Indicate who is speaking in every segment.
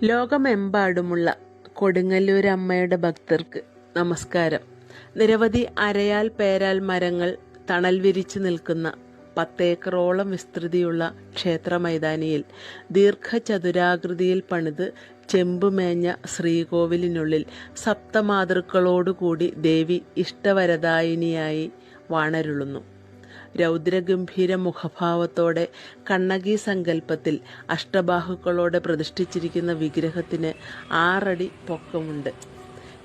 Speaker 1: ലോകമെമ്പാടുമുള്ള കൊടുങ്ങല്ലൂർ അമ്മയുടെ ഭക്തർക്ക് നമസ്കാരം. നിരവധി അരയാൽ പേരാൽ മരങ്ങൾ തണൽ വിരിച്ചു നിൽക്കുന്ന 10 ഏക്കറോളം വിസ്തൃതിയുള്ള ക്ഷേത്ര മൈതാനിയിൽ ദീർഘചതുരാകൃതിയിൽ പണിത് ചെമ്പുമേഞ്ഞ ശ്രീകോവിലിനുള്ളിൽ സപ്തമാതൃക്കളോടുകൂടി ദേവി ഇഷ്ടവരദായിനിയായി വാണരുളുന്നു. രൗദ്രഗംഭീര മുഖഭാവത്തോടെ കണ്ണകി സങ്കല്പത്തിൽ അഷ്ടബാഹുക്കളോടെ പ്രതിഷ്ഠിച്ചിരിക്കുന്ന വിഗ്രഹത്തിന് 6 അടി പൊക്കമുണ്ട്.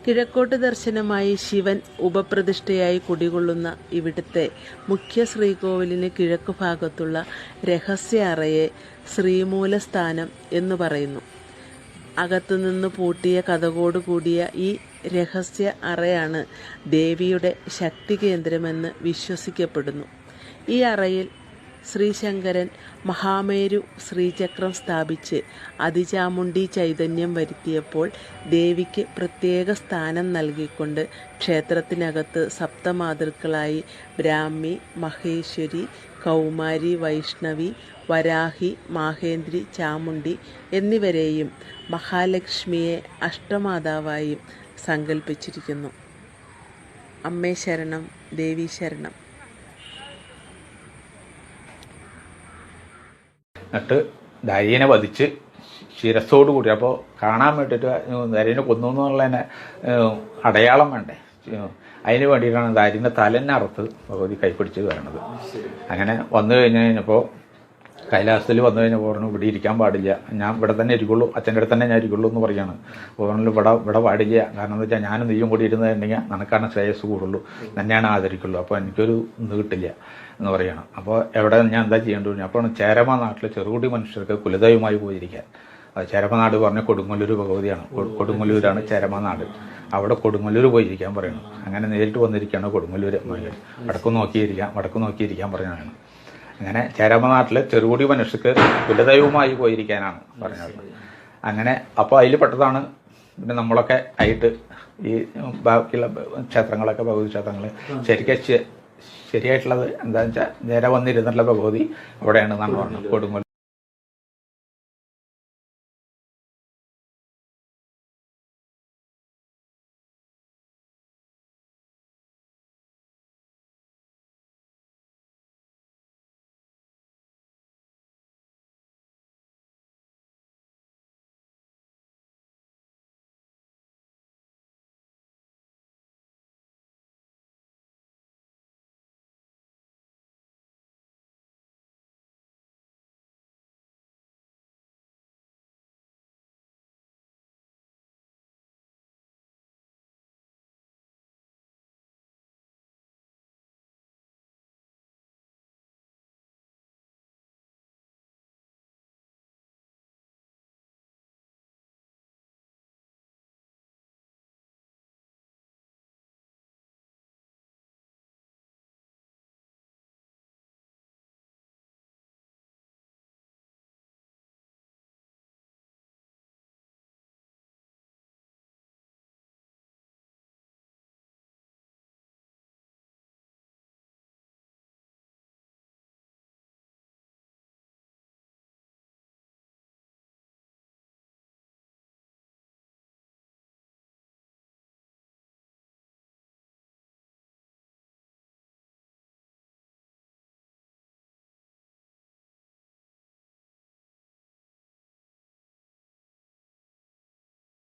Speaker 1: കിഴക്കോട്ട് ദർശനമായി ശിവൻ ഉപപ്രതിഷ്ഠയായി കുടികൊള്ളുന്ന ഇവിടുത്തെ മുഖ്യ ശ്രീകോവിലിന് കിഴക്കു ഭാഗത്തുള്ള രഹസ്യ അറയെ ശ്രീമൂലസ്ഥാനം എന്നു പറയുന്നു. അകത്തുനിന്ന് പൂട്ടിയ കതകോടുകൂടിയ ഈ രഹസ്യ അറയാണ് ദേവിയുടെ ശക്തി കേന്ദ്രമെന്ന് വിശ്വസിക്കപ്പെടുന്നു. ഈ അറയിൽ ശ്രീശങ്കരൻ മഹാമേരു ശ്രീചക്രം സ്ഥാപിച്ച് അതിചാമുണ്ഡി ചൈതന്യം വരുത്തിയപ്പോൾ ദേവിക്ക് പ്രത്യേക സ്ഥാനം നൽകിക്കൊണ്ട് ക്ഷേത്രത്തിനകത്ത് സപ്തമാതൃക്കളായി ബ്രാഹ്മി, മഹേശ്വരി, കൗമാരി, വൈഷ്ണവി, വരാഹി, മാഹേന്ദ്രി, ചാമുണ്ഡി എന്നിവരെയും മഹാലക്ഷ്മിയെ അഷ്ടമാതാവായും സങ്കല്പിച്ചിരിക്കുന്നു. അമ്മേ ശരണം, ദേവി ശരണം.
Speaker 2: എന്നിട്ട് ദാരിയനെ വധിച്ച് ശിരസ്സോട് കൂടി, അപ്പോൾ കാണാൻ വേണ്ടിയിട്ട് ദാരിയനെ കൊന്നു എന്നുള്ളതിനെ അടയാളം വേണ്ടേ, അതിന് വേണ്ടിയിട്ടാണ് ദാരിയൻ്റെ തലന്നെ അറുത്ത് ഭഗവതി കൈപ്പിടിച്ച് വരണത്. അങ്ങനെ വന്നു കഴിഞ്ഞപ്പോൾ കൈലാസത്തിൽ വന്നു കഴിഞ്ഞപ്പോൾ പറഞ്ഞു ഇവിടെ ഇരിക്കാൻ പാടില്ല, ഞാൻ ഇവിടെ തന്നെ ഇരിക്കുള്ളൂ, അച്ഛൻ്റെ അടുത്ത് തന്നെ ഞാൻ ഇരിക്കുള്ളൂ എന്ന് പറയാണ്. പറഞ്ഞു ഇവിടെ പാടില്ല, കാരണം എന്താ വെച്ചാൽ ഞാനും നെയ്യും കൂടി ഇരുന്നുണ്ടെങ്കിൽ നിനക്കാണ് ശ്രേയസ് കൂടുള്ളൂ, തന്നെയാണ് ആദരിക്കുള്ളൂ, അപ്പോൾ എനിക്കൊരു ഇത് കിട്ടില്ല എന്ന് പറയണം. അപ്പോൾ എവിടെ ഞാൻ എന്താ ചെയ്യേണ്ടത്? അപ്പോൾ ചേരമ നാട്ടിൽ ചെറുകുടി മനുഷ്യർക്ക് കുലദൈവമായി പോയിരിക്കാൻ. ചേരമനാട് പറഞ്ഞ കൊടുങ്ങല്ലൂർ ഭഗവതിയാണ്, കൊടുങ്ങല്ലൂരാണ് ചേരമനാട്. അവിടെ കൊടുങ്ങല്ലൂർ പോയിരിക്കാൻ പറയണം. അങ്ങനെ നേരിട്ട് വന്നിരിക്കുകയാണ് കൊടുങ്ങല്ലൂർ വടക്കു നോക്കിയിരിക്കാൻ പറഞ്ഞതാണ്. അങ്ങനെ ചേരമനാട്ടിൽ ചെറുകുടി മനുഷ്യർക്ക് കുലദൈവമായി പോയിരിക്കാനാണ് പറഞ്ഞത്. അങ്ങനെ അപ്പോൾ അതിൽ പെട്ടതാണ് പിന്നെ നമ്മളൊക്കെ ആയിട്ട് ഈ ബാക്കിയുള്ള ക്ഷേത്രങ്ങളൊക്കെ, ഭഗവതി ക്ഷേത്രങ്ങൾ ശരിയായിട്ടുള്ളത് എന്താണെന്ന് വെച്ചാൽ നേരെ വന്നിരുന്നിട്ടുള്ള ഭഗവതി അവിടെയാണെന്നാണ് പറഞ്ഞത്, കൊടുങ്ങല്ലൂർ.